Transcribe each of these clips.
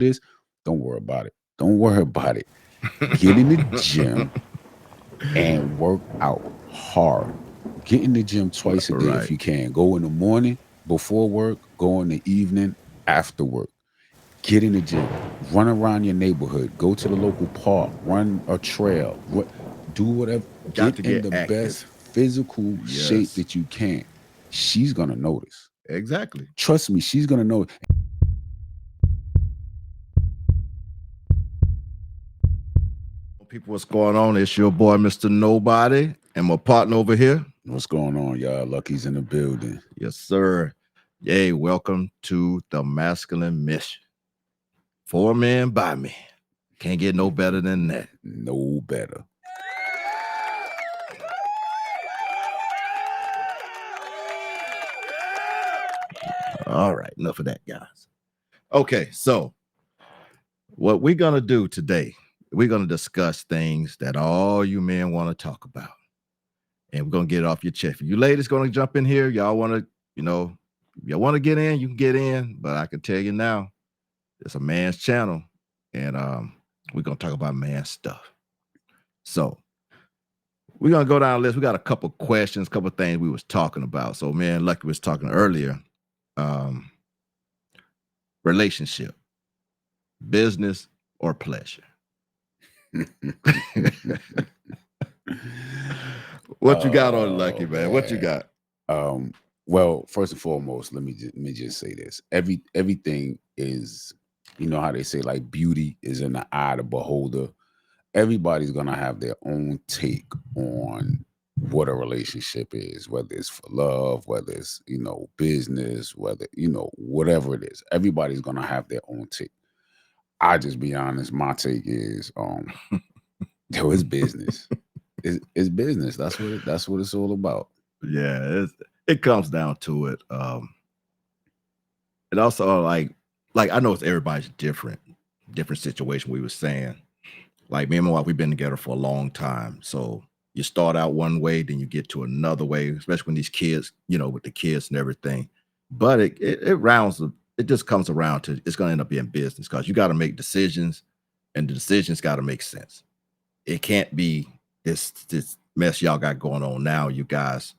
this, don't worry about it. Don't worry about it. Get in the gym and work out hard. Get in the gym twice a day if Right. you can. Go in the morning before work, go in the evening after work. Get in the gym, run around your neighborhood, go to the local park, run a trail, do whatever. Got Get to in get the best active. physical shape Yes, that you can. She's gonna notice. exactly. Trust me, she's gonna know. People, what's going on? It's your boy, Mr. Nobody, and my partner over here. What's going on, y'all? Lucky's in the building. Yes, sir. Yay, welcome to the Masculine Mission. For men, by men. Can't get no better than that. No better. All right, enough of that, guys. Okay, so what we're going to do today, we're going to discuss things that all you men want to talk about. And we're going to get it off your chest. If you ladies going to jump in here, y'all want to, y'all want to get in, you can get in. But I can tell you now, it's a man's channel. And we're going to talk about man stuff. So we're going to go down the list. We got a couple questions, couple things we was talking about. So, man, Lucky was talking earlier. Relationship, business, or pleasure. What you got on Lucky, man? What you got? Well, first and foremost, let me just say this. Everything is, you know how they say, like, beauty is in the eye of the beholder. Everybody's gonna have their own take on what a relationship is, whether it's for love, whether it's, business, whether, whatever it is. Everybody's gonna have their own take. I just be honest, my take is yo, it's business. It's business. That's what it's all about. Yeah, it comes down to it. It also like I know it's everybody's different situation. We were saying, like, me and my wife, we've been together for a long time. So you start out one way, then you get to another way, especially when these kids, with the kids and everything. But it just comes around to it's gonna end up being business because you got to make decisions, and the decisions got to make sense. It can't be this mess y'all got going on now, you guys.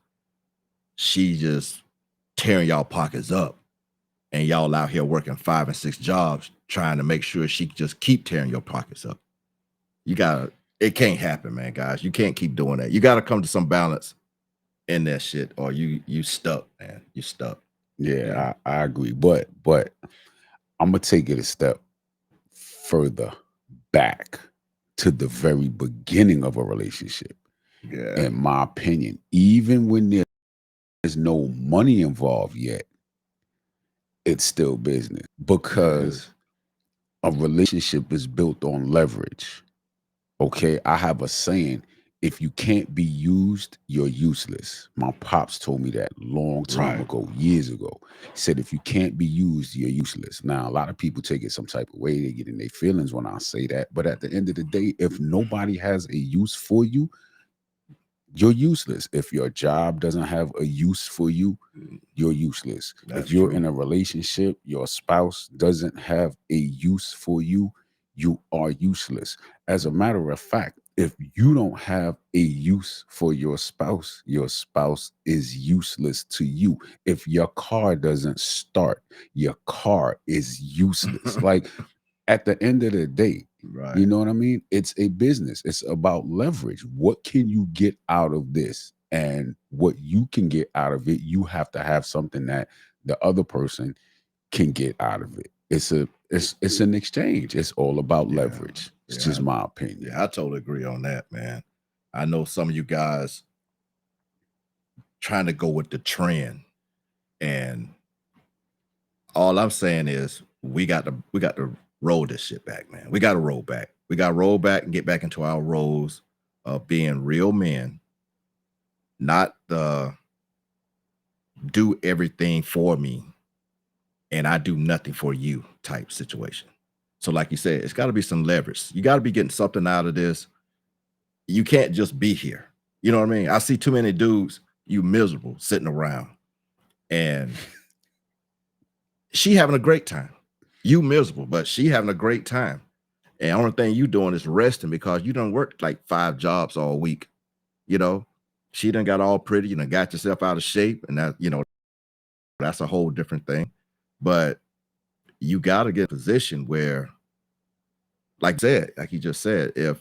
She just tearing y'all pockets up, and y'all out here working 5 and 6 jobs trying to make sure she can just keep tearing your pockets up. It can't happen, man, guys. You can't keep doing that. You gotta come to some balance in that shit, or you stuck, man. You stuck. Yeah, I agree. But I'm gonna take it a step further back to the very beginning of a relationship. Yeah. In my opinion, even when there's no money involved yet, it's still business because a relationship is built on leverage. Okay, I have a saying: if you can't be used, you're useless. My pops told me that long time Right. ago, years ago. He said, if you can't be used, you're useless. Now, a lot of people take it some type of way. They get in their feelings when I say that. But at the end of the day, if nobody has a use for you, you're useless. If your job doesn't have a use for you, you're useless. That's If you're true. in a relationship, your spouse doesn't have a use for you, you are useless. As a matter of fact, if you don't have a use for your spouse is useless to you. If your car doesn't start, your car is useless. Like, at the end of the day, Right. you know what I mean? It's a business. It's about leverage. What can you get out of this? And what you can get out of it, you have to have something that the other person can get out of it. It's an exchange. It's all about leverage. It's just my opinion. Yeah, I totally agree on that, man. I know some of you guys trying to go with the trend, and all I'm saying is we got to roll this shit back, man. We got to roll back. We got to roll back and get back into our roles of being real men, not the do everything for me and I do nothing for you type situation. So, like you said, it's got to be some leverage. You got to be getting something out of this. You can't just be here. You know what I mean? I see too many dudes, you miserable, sitting around, and she having a great time. You miserable, but she having a great time. And the only thing you doing is resting because you done worked like 5 jobs all week. You know, she done got all pretty, you done got yourself out of shape, and that, that's a whole different thing. But you got to get in a position where, like you just said, if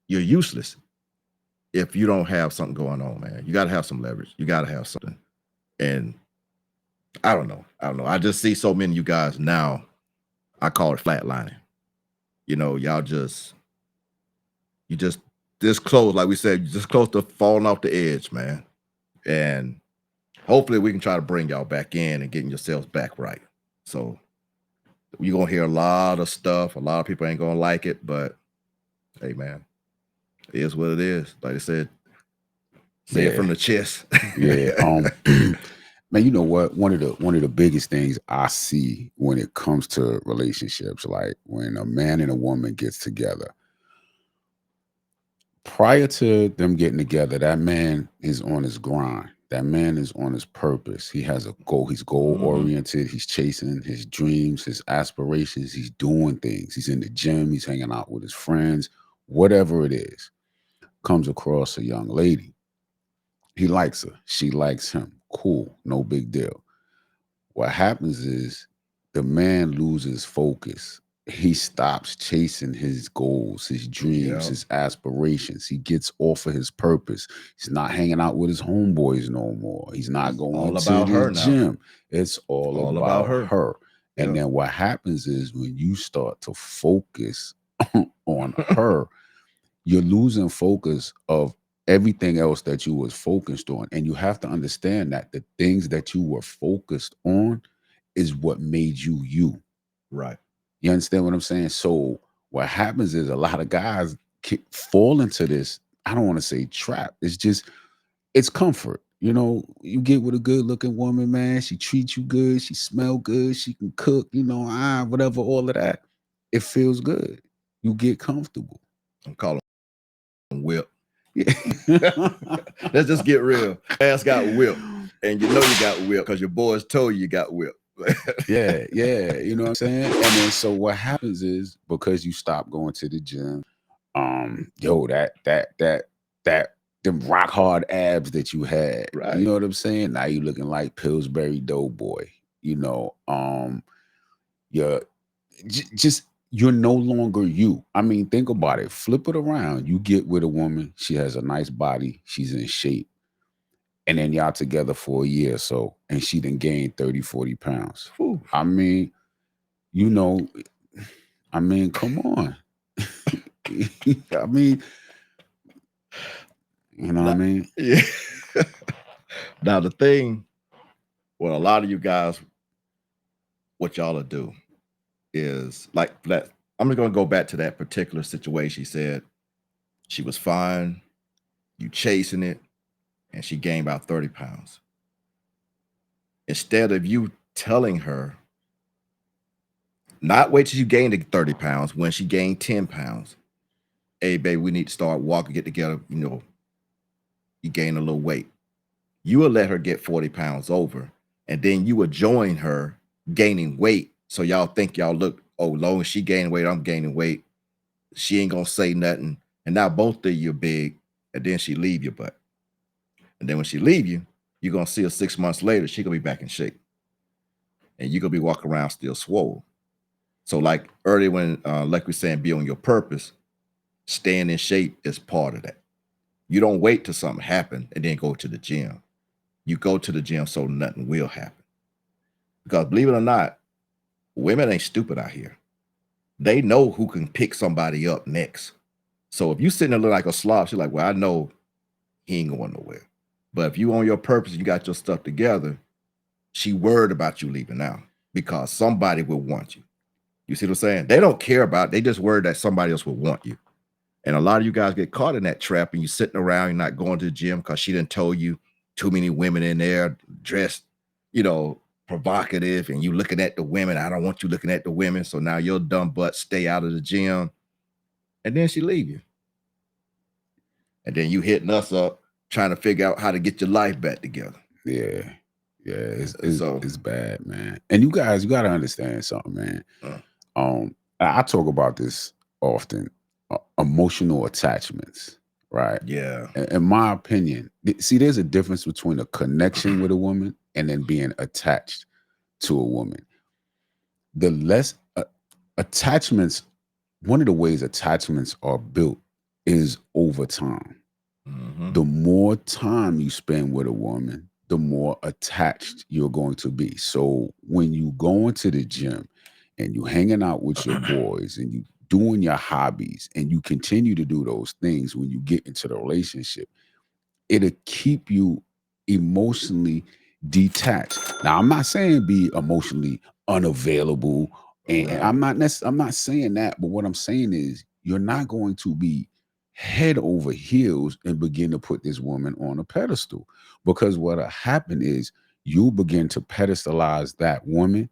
you're useless, if you don't have something going on, man, you got to have some leverage. You got to have something. And I don't know. I just see so many of you guys now. I call it flatlining. Y'all you just this close, like we said, just close to falling off the edge, man. And hopefully we can try to bring y'all back in and getting yourselves back right. So you're gonna hear a lot of stuff. A lot of people ain't gonna like it, but hey, man, it is what it is. Like I said, say it from the chest. Yeah. Man, you know what? One of the biggest things I see when it comes to relationships, like when a man and a woman gets together, prior to them getting together, that man is on his grind. That man is on his purpose. He has a goal. He's goal oriented. He's chasing his dreams, his aspirations. He's doing things. He's in the gym. He's hanging out with his friends. Whatever it is, comes across a young lady. He likes her. She likes him. Cool. No big deal. What happens is the man loses focus. He stops chasing his goals, his dreams, his aspirations. He gets off of his purpose. He's not hanging out with his homeboys no more. He's not going to the gym. It's all about her. And then what happens is when you start to focus on her, you're losing focus of everything else that you was focused on. And you have to understand that the things that you were focused on is what made you you. Right. You understand what I'm saying? So what happens is a lot of guys fall into this, I don't want to say trap. It's comfort. You get with a good looking woman, man. She treats you good. She smell good. She can cook, whatever, all of that. It feels good. You get comfortable. I'm calling whip. Yeah. Let's just get real. Ass got whipped, and you got whipped because your boys told you got whipped. yeah, you know what I'm saying? And then so what happens is because you stop going to the gym, that them rock hard abs that you had, right. You know what I'm saying? Now you looking like Pillsbury Doughboy, you're no longer you. I mean, think about it. Flip it around. You get with a woman, she has a nice body, she's in shape. And then y'all together for a year or so, and she done gained 30, 40 pounds. Whew. I mean, come on. I mean, what I mean? Yeah. Now, the thing, well, a lot of you guys, what y'all will do is like that. I'm just going to go back to that particular situation. He said she was fine, you chasing it, and she gained about 30 pounds. Instead of you telling her, not wait till you gain the 30 pounds, when she gained 10 pounds, hey, baby, we need to start walking, get together, you gain a little weight. You will let her get 40 pounds over, and then you will join her gaining weight. So y'all think y'all look, long as she gaining weight, I'm gaining weight. She ain't gonna say nothing. And now both of you are big, and then she leave your butt. And then when she leave you, you're gonna see her 6 months later, she gonna be back in shape. And you're gonna be walking around still swole. So like earlier when like we're saying, be on your purpose, staying in shape is part of that. You don't wait till something happen and then go to the gym. You go to the gym so nothing will happen. Because believe it or not, women ain't stupid out here. They know who can pick somebody up next. So if you sitting there look like a slob, she's like, well, I know he ain't going nowhere. But if you on your purpose, you got your stuff together, she worried about you leaving out because somebody will want you. You see what I'm saying? They don't care about it. They just worried that somebody else will want you. And a lot of you guys get caught in that trap and you sitting around, you're not going to the gym because she didn't tell you too many women in there dressed, provocative, and you looking at the women. I don't want you looking at the women. So now your dumb butt stay out of the gym. And then she leave you. And then you hitting us up trying to figure out how to get your life back together. Yeah. Yeah, So it's bad, man. And you guys, you gotta understand something, man. uh, I talk about this often. Emotional attachments, right? yeah. In my opinion, see, there's a difference between a connection with a woman and then being attached to a woman. The less attachments, one of the ways attachments are built is over time. Hmm. The more time you spend with a woman, the more attached you're going to be. So when you go into the gym and you hanging out with your boys and you doing your hobbies and you continue to do those things when you get into the relationship, it'll keep you emotionally detached. Now, I'm not saying be emotionally unavailable, and I'm Right. I'm not saying that, but what I'm saying is you're not going to be head over heels and begin to put this woman on a pedestal, because what'll happen is you'll begin to pedestalize that woman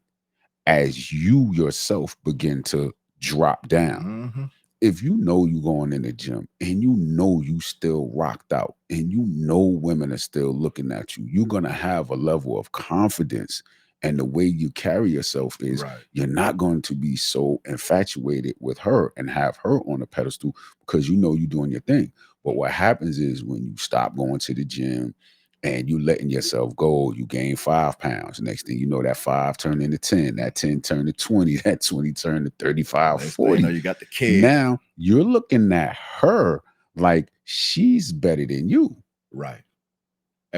as you yourself begin to drop down. Hmm. If you know you going in the gym and you know you still rocked out and you know women are still looking at you, you're gonna have a level of confidence. And the way you carry yourself is Right. you're not going to be so infatuated with her and have her on a pedestal because you know you're doing your thing. But what happens is when you stop going to the gym and you letting yourself go, you gain 5 pounds. Next thing you know, that 5 turned into 10, that 10 turned to 20, that 20 turned to 35, Next thing you know, 40. you got the kid. Now you're looking at her like she's better than you. Right.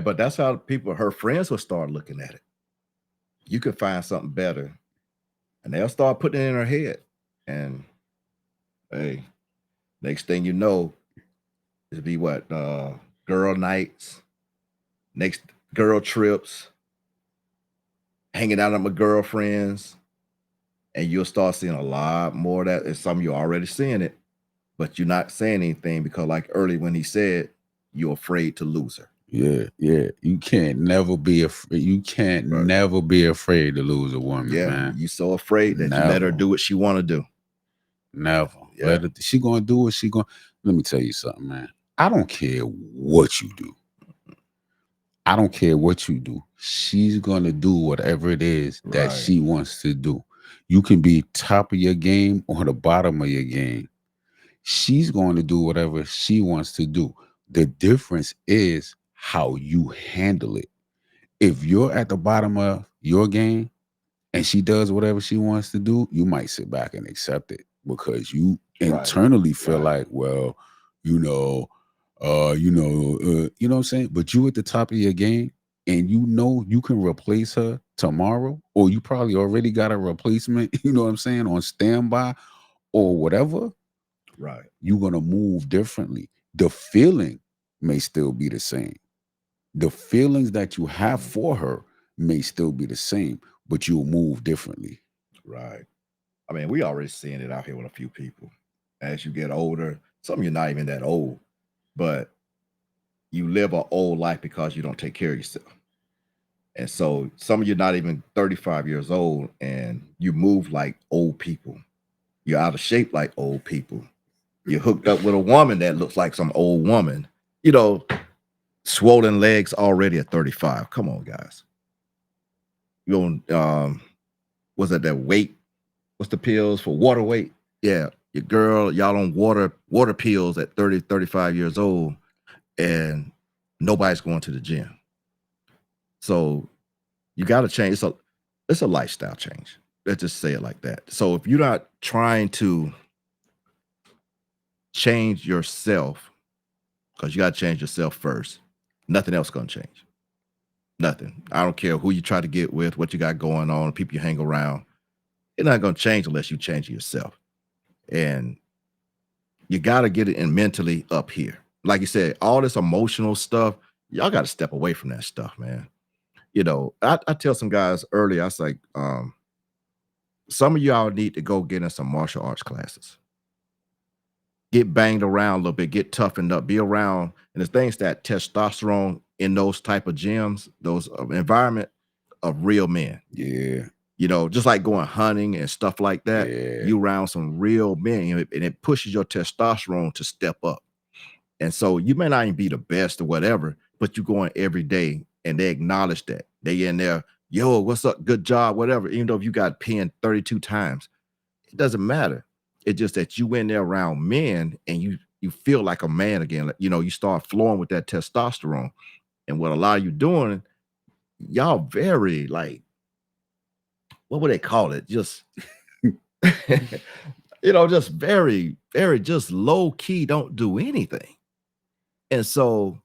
But that's how people, her friends will start looking at it. You could find something better, and they'll start putting it in her head. And hey, next thing you know, it'll be what? Girl nights, next girl trips, hanging out with my girlfriends, and you'll start seeing a lot more of that. And some of you already seeing it, but you're not saying anything because, like early when he said, you're afraid to lose her. Yeah, yeah. You can't never be afraid. You can't Right. never be afraid to lose a woman, Yeah, man. you so afraid that you let her Never, do what she want to do. never. Yeah. Let her, she gonna do what she gonna. Let me tell you something, man. I don't care what you do. I don't care what you do. She's gonna do whatever it is that Right. she wants to do. You can be top of your game or the bottom of your game. She's going to do whatever she wants to do. The difference is how you handle it. If you're at the bottom of your game and she does whatever she wants to do, you might sit back and accept it because you Right. internally feel Right. like, well, you know, you know what I'm saying? But you at the top of your game and you know you can replace her tomorrow, or you probably already got a replacement, you know what I'm saying, on standby or whatever, Right. you're going to move differently. The feeling may still be the same. The feelings that you have Mhm. for her may still be the same, but you'll move differently. Right. I mean, we already seeing it out here with a few people. As you get older, some of you're not even that old, but you live an old life because you don't take care of yourself. And so some of you not even 35 years old and you move like old people. You're out of shape like old people. You're hooked up with a woman that looks like some old woman. You know, swollen legs already at 35. Come on, guys. You don't was that weight? What's the pills for water weight? Yeah, your girl, y'all on water pills at 30, 35 years old, and nobody's going to the gym. So you got to change. It's a lifestyle change. Let's just say it like that. So if you're not trying to change yourself, because you got to change yourself first, nothing else gonna change. Nothing. I don't care who you try to get with, what you got going on, people you hang around. It's not gonna change unless you change yourself. And you got to get it in mentally up here. Like you said, all this emotional stuff, y'all got to step away from that stuff, man. You know, I tell some guys earlier, I was like, some of y'all need to go get in some martial arts classes. Get banged around a little bit, get toughened up, be around. And the things that testosterone in those type of gyms, those environment of real men. Yeah, You know, just like going hunting and stuff like that, yeah, you around some real men, and it pushes your testosterone to step up. And so you may not even be the best or whatever, but you're going every day and they acknowledge that. They in there, yo, what's up? Good job, whatever. Even though if you got pinned 32 times, it doesn't matter. It's just that you in there around men and you feel like a man again. You know, you start flowing with that testosterone. And what a lot of you doing, y'all very like, what would they call it? Just just very, very just low key, don't do anything. And so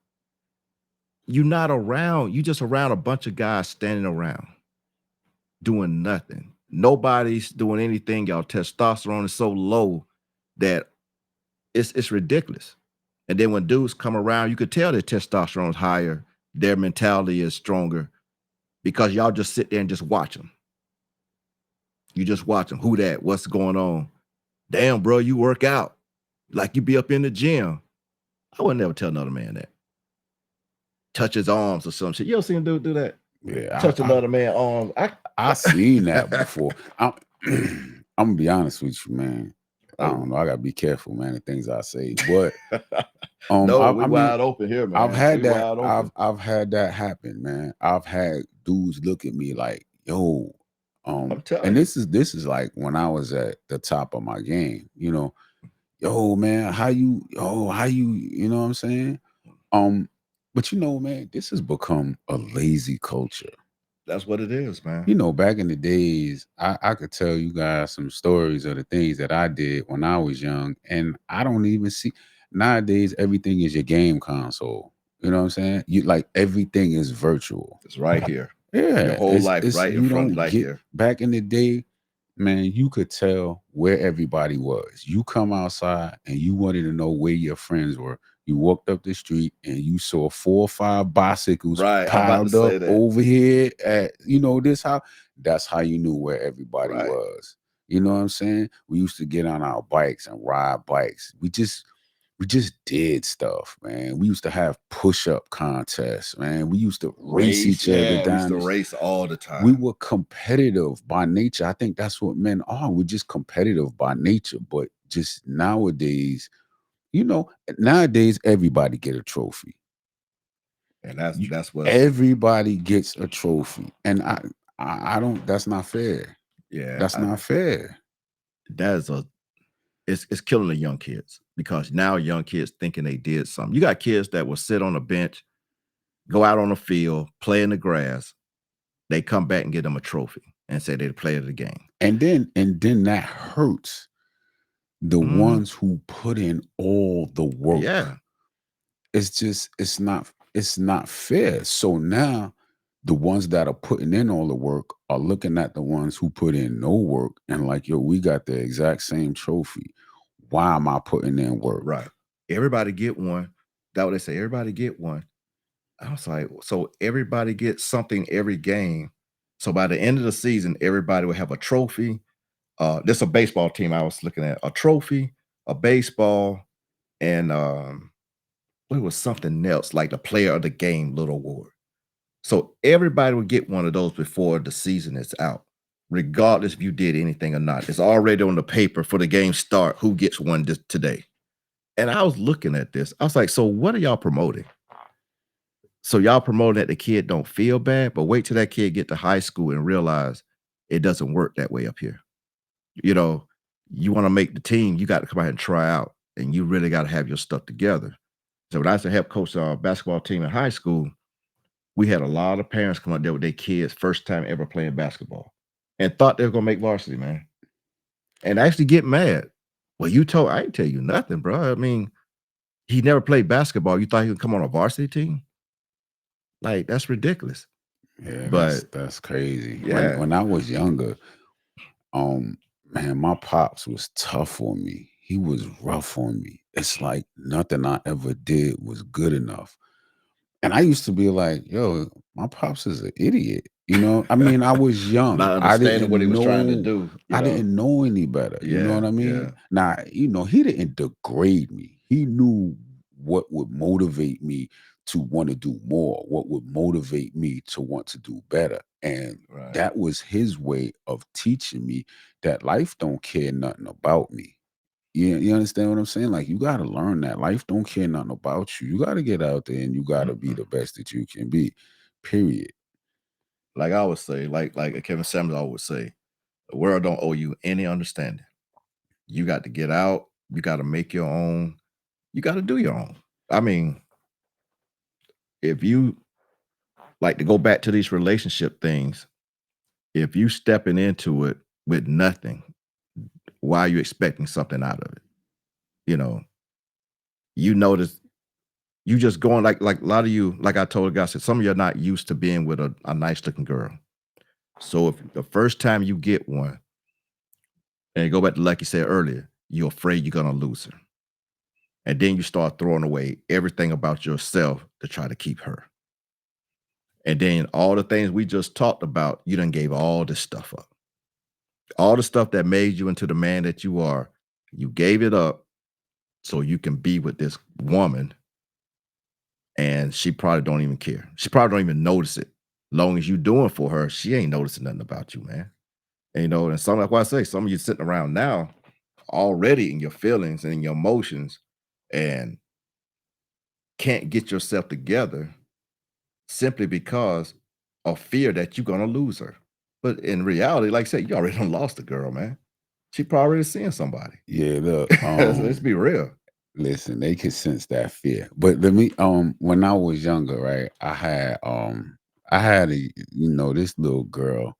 you're not around, you just around a bunch of guys standing around doing nothing. Nobody's doing anything. Y'all testosterone is so low that it's ridiculous. And then when dudes come around, you could tell their testosterone is higher, their mentality is stronger because y'all just sit there and just watch them. You just watch them. Who that? What's going on? Damn, bro, you work out like you be up in the gym. I would never tell another man that. Touch his arms or some shit. You ever seen a dude do that? Yeah, Touch another man's arms. I seen that before. I'm gonna be honest with you, man. I don't know. I gotta be careful, man, the things I say. But no, we wide open here, man. I've had that. I've had that happen, man. I've had dudes look at me like, yo, I'm telling and you. this is like when I was at the top of my game, yo, man, how you, you know what I'm saying? But man, this has become a lazy culture. That's what it is, man. Back in the days, I could tell you guys some stories of the things that I did when I was young, and I don't even see nowadays everything is your game console. You know what I'm saying? You like everything is virtual. It's right here. Yeah, your whole life right in front, right here. Back in the day, man, you could tell where everybody was. You come outside and you wanted to know where your friends were. You walked up the street and you saw 4 or 5 bicycles piled up over here at this house. That's how you knew where everybody was. You know what I'm saying? We used to get on our bikes and ride bikes. We just did stuff, man. We used to have push-up contests, man. We used to race each other down. We used to race all the time. We were competitive by nature. I think that's what men are. We're just competitive by nature. But just nowadays, nowadays everybody get a trophy. And that's what everybody gets a trophy. And I don't, that's not fair. Yeah. That's not fair. It's killing the young kids because now young kids thinking they did something. You got kids that will sit on a bench, go out on the field, play in the grass. They come back and get them a trophy and say they're the player of the game. And then that hurts the ones who put in all the work. Yeah. It's not fair. So now the ones that are putting in all the work are looking at the ones who put in no work and like, yo, we got the exact same trophy. Why am I putting in work? Right. Everybody get one. That's what they say. Everybody get one. I was like, so everybody gets something every game. So by the end of the season, everybody will have a trophy. This is a baseball team I was looking at. A trophy, a baseball, and it was something else, like the player of the game little award. So everybody would get one of those before the season is out, regardless if you did anything or not. It's already on the paper for the game start, who gets one today. And I was looking at this. I was like, so what are y'all promoting? So y'all promoting that the kid don't feel bad, but wait till that kid get to high school and realize it doesn't work that way up here. You want to make the team, you got to come out and try out, and you really got to have your stuff together. So when I used to help coach our basketball team in high school, we had a lot of parents come out there with their kids first time ever playing basketball and thought they were going to make varsity, man. And actually get mad. Well, I didn't tell you nothing, bro. I mean, he never played basketball. You thought he would come on a varsity team? Like, that's ridiculous. Yeah, but that's crazy. Yeah. When I was younger, man, my pops was tough on me. He was rough on me. It's like nothing I ever did was good enough. And I used to be like, yo, my pops is an idiot. I mean, I was young. Not understanding what he was trying to do. I didn't know any better. You know what I mean? Yeah. Now, he didn't degrade me. He knew what would motivate me to want to do more, what would motivate me to want to do better. And that was his way of teaching me that life don't care nothing about me. You understand what I'm saying? Like, you got to learn that life don't care nothing about you. You got to get out there and you got to be the best that you can be, period. like I would say, like Kevin Samuels always say, the world don't owe you any understanding. You got to get out. You got to make your own. You got to do your own. I mean, if you like to go back to these relationship things, if you stepping into it with nothing, why are you expecting something out of it? You know, you notice you just going like a lot of you, like I told the guy, I said some of you are not used to being with a nice looking girl. So if the first time you get one, and you go back to like you said earlier, you're afraid you're gonna lose her. And then you start throwing away everything about yourself to try to keep her. And then all the things we just talked about, you done gave all this stuff up. All the stuff that made you into the man that you are, you gave it up so you can be with this woman, and she probably don't even care. She probably don't even notice it. Long as you doing for her, she ain't noticing nothing about you, man. And and some like what I say, some of you sitting around now already in your feelings and in your emotions and can't get yourself together simply because of fear that you're gonna lose her. But in reality, like I said, you already done lost the girl, man. She probably already seeing somebody. Yeah, look, Let's be real. listen, they could sense that fear. But let me when I was younger, right, I had this little girl,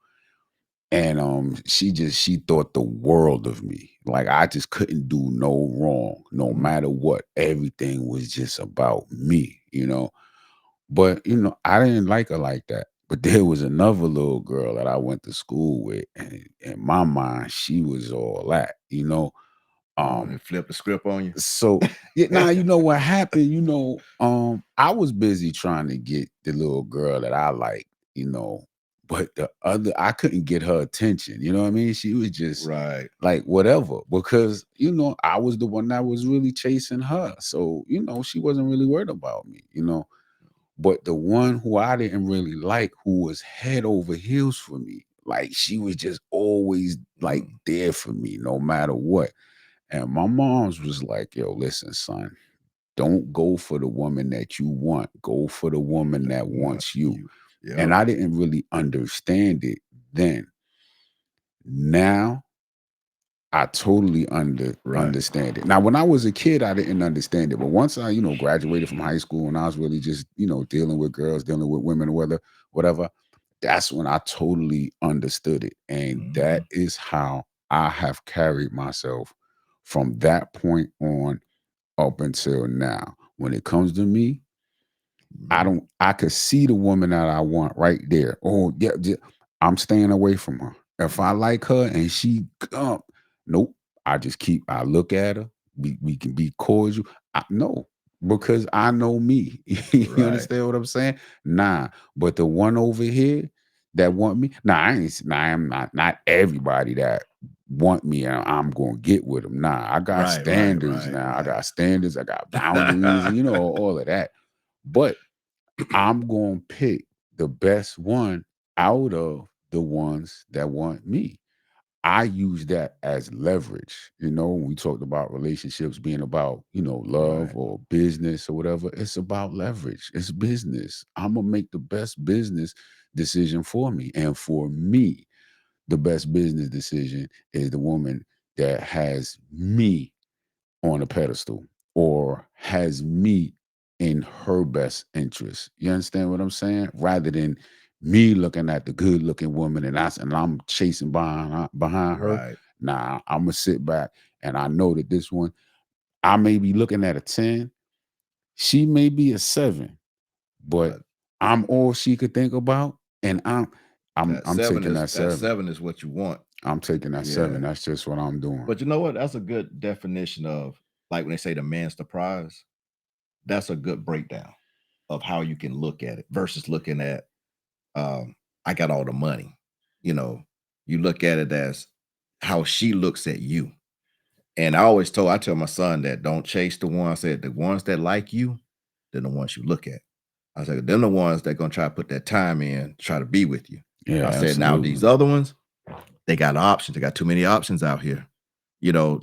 and she thought the world of me. Like I just couldn't do no wrong, no Mhm. matter what. Everything was just about me. But I didn't like her like that. But there was another little girl that I went to school with, and in my mind, she was all that. Oh, they Um, flip the script on you. so yeah, now you know what happened. I was busy trying to get the little girl that I like, but the other I couldn't get her attention. You know what I mean? She was just Right. like whatever because I was the one that was really chasing her. So she wasn't really worried about me. But the one who I didn't really like, who was head over heels for me, like she was just always like Mm, there for me, no matter what. And my mom's was like, yo, listen, son, don't go for the woman that you want. Go for the woman that that wants wants you. you. And Yep. I didn't really understand it then. Now I totally Right. understand it. Now, when I was a kid, I didn't understand it. But once I graduated from high school and I was really just dealing with girls, dealing with women, whatever, that's when I totally understood it. And that Mhm. is how I have carried myself from that point on up until now. When it comes to me, Mhm. I could see the woman that I want right there. Oh, yeah, I'm staying away from her. If I like her and she nope. I look at her. We can be cordial. No, because I know me. You Right. understand what I'm saying? Nah, but the one over here that want me, nah, I'm not everybody that want me and I'm gonna get with them. Nah, I got Right, right, standards right, now. I right. got standards, I got boundaries, all of that. But I'm going to pick the best one out of the ones that want me. I use that as leverage. When we talked about relationships being about love Right. or business or whatever, it's about leverage. It's business. I'm going to make the best business decision for me. And for me, the best business decision is the woman that has me on a pedestal or has me in her best interest. You understand what I'm saying? Rather than me looking at the good looking woman and I'm chasing behind her. Right. Nah, I'm gonna sit back and I know that this one, I may be looking at a 10, she may be a 7, but But I'm all she could think about. And I'm that I'm seven taking is that that 7. 7 is what you want. I'm taking that Yeah. 7. That's just what I'm doing. But you know what? That's a good definition of like when they say the man's the prize, that's a good breakdown of how you can look at it versus looking at I got all the money. You know, you look at it as how she looks at you. And I tell my son that don't chase the ones. I said the ones that like you, they're the ones you look at. I said, them the ones that gonna try to put that time in, try to be with you. Yeah, I said, now these absolutely. other ones, they got options. They got too many options out here.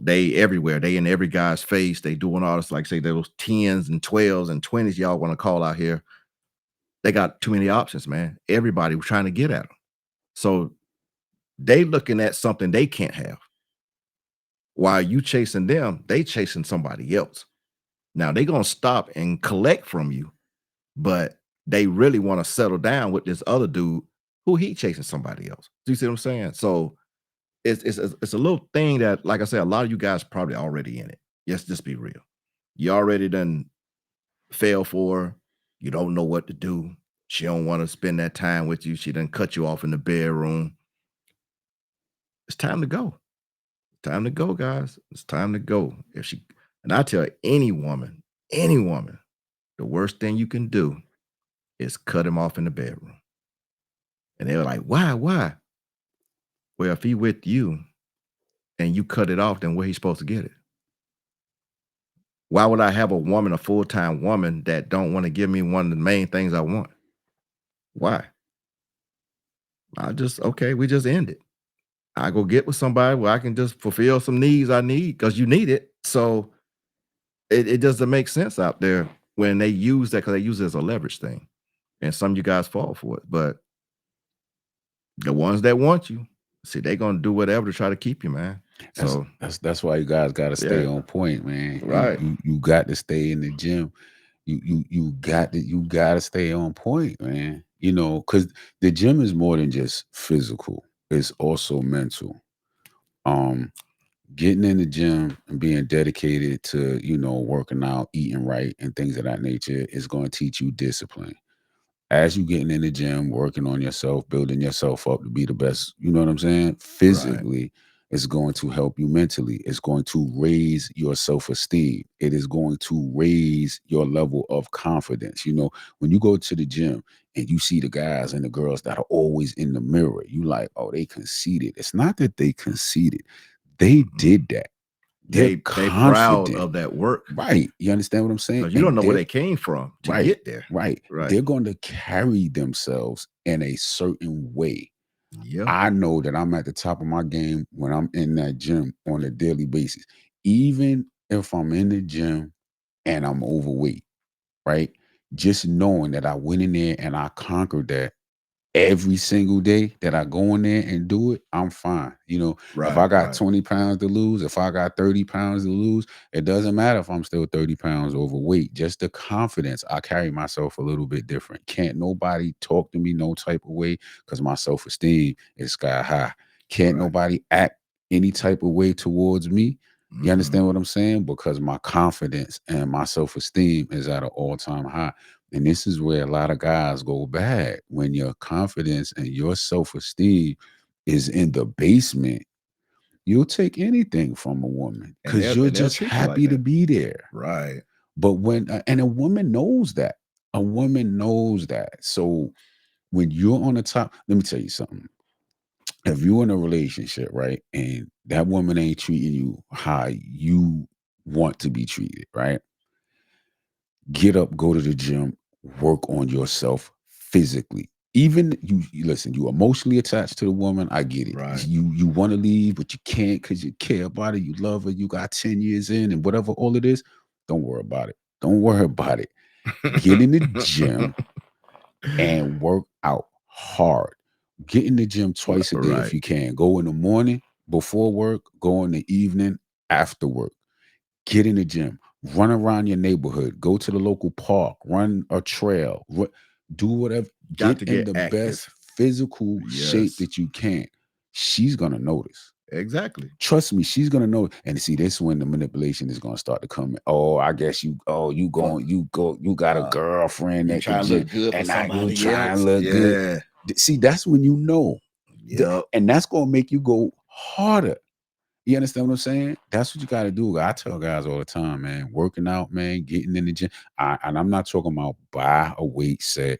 They everywhere. They in every guy's face. They doing all this, like say those 10s and 12s and 20s y'all want to call out here. They got too many options, man. Everybody was trying to get at them. So they looking at something they can't have. While you chasing them, they chasing somebody else. Now they gonna stop and collect from you, but they really want to settle down with this other dude who he chasing somebody else. Do you see what I'm saying? So it's a little thing that, like I said, a lot of you guys probably already in it. Let's just be real. You already done fell for her. You don't know what to do. She don't want to spend that time with you. She done cut you off in the bedroom. It's time to go. Time to go, guys. It's time to go. If she and I tell any woman, the worst thing you can do is cut him off in the bedroom. And they were like, why? Why? Well, if he with you and you cut it off, then where he supposed to get it? Why would I have a woman, a full-time woman, that don't want to give me one of the main things I want? Why? We just end it. I go get with somebody where I can just fulfill some needs I need because you need it. So it doesn't make sense out there when they use that, because they use it as a leverage thing. And some of you guys fall for it. But the ones that want you, see, they're gonna do whatever to try to keep you, man. So That's why you guys got to stay on point, man. Right. You got to stay in the gym. You got to stay on point, man. You know, because the gym is more than just physical; it's also mental. Getting in the gym and being dedicated to, working out, eating right, and things of that nature is going to teach you discipline. As you getting in the gym, working on yourself, building yourself up to be the best, you know what I'm saying? Physically, it's going to help you mentally. It's going to raise your self-esteem. It is going to raise your level of confidence. You know, when you go to the gym and you see the guys and the girls that are always in the mirror, you like, oh, they conceited. It's not that they conceited. They did that. They're They proud of that work. Right. You understand what I'm saying? Because you don't know where they came from to get there. Right. They're going to carry themselves in a certain way. Yeah. I know that I'm at the top of my game when I'm in that gym on a daily basis. Even if I'm in the gym and I'm overweight, right? Just knowing that I went in there and I conquered that every single day that I go in there and do it, I'm fine. You know, if I got 20 pounds to lose, if I got 30 pounds to lose, it doesn't matter if I'm still 30 pounds overweight. Just the confidence, I carry myself a little bit different. Can't nobody talk to me no type of way because my self-esteem is sky high. Can't nobody act any type of way towards me. You understand what I'm saying? Because my confidence and my self-esteem is at an all-time high. And this is where a lot of guys go bad. When your confidence and your self-esteem is in the basement, you'll take anything from a woman because you're just happy to be there. Right. But and a woman knows that. A woman knows that. So when you're on the top, let me tell you something. If you're in a relationship, right, and that woman ain't treating you how you want to be treated, right? Get up, go to the gym, work on yourself physically. Even you listen, you emotionally attached to the woman. I get it. Right. You want to leave, but you can't because you care about it. You love her. You got 10 years in and whatever all it is. Don't worry about it. Don't worry about it. Get in the gym and work out hard. Get in the gym twice a day if you can. Go in the morning before work, go in the evening after work. Get in the gym, run around your neighborhood, go to the local park, run a trail, do whatever. Get in the best physical shape that you can. She's gonna notice. Exactly. Trust me, she's gonna know. And see, this is when the manipulation is gonna start to come in. Oh, I guess you got a girlfriend that trying to look good and for now you somebody trying else. to look good. See, that's when you know. Yep. And that's gonna make you go harder. You understand what I'm saying? That's what you got to do. I tell guys all the time, man, working out, man, getting in the gym. And I'm not talking about buy a weight set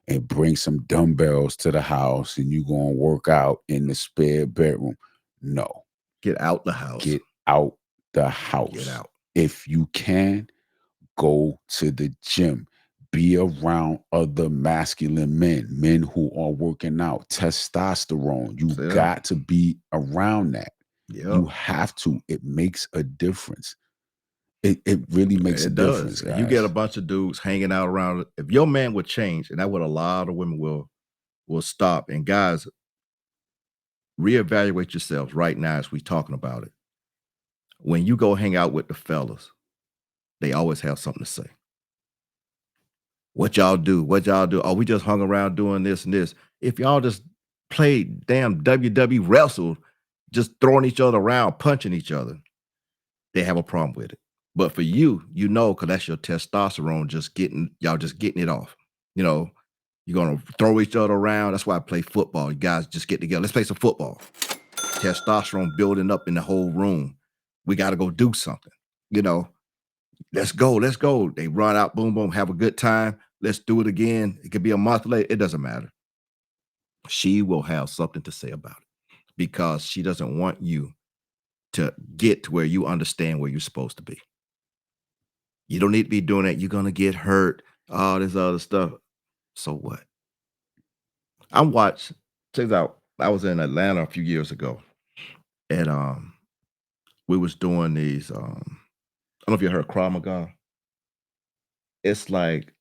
and bring some dumbbells to the house and you going to work out in the spare bedroom. No. Get out the house. Get out the house. Get out. If you can, go to the gym. Be around other masculine men who are working out. Testosterone. You got to be around that. Yep. You have to. It makes a difference. It really makes a It difference, does. You get a guys. bunch of dudes hanging out around. If your man would change, and that what a lot of women will stop. And guys, reevaluate yourselves right now as we talking about it. When you go hang out with the fellas, they always have something to say. What y'all do? What y'all do? Oh, we just hung around doing this and this. If y'all just played damn WWE wrestle, just throwing each other around, punching each other, they have a problem with it. But for you, you know, because that's your testosterone just getting y'all just getting it off. You know, you're gonna throw each other around. That's why I play football. You guys just get together. Let's play some football. Testosterone building up in the whole room. We got to go do something. You know, let's go, let's go. They run out, boom, boom, have a good time. Let's do it again. It could be a month later. It doesn't matter. She will have something to say about it because she doesn't want you to get to where you understand where you're supposed to be. You don't need to be doing that. You're gonna get hurt. All this other stuff. So what? I watched. Check this out. I was in Atlanta a few years ago, and we was doing these. I don't know if you heard Krav Maga. It's like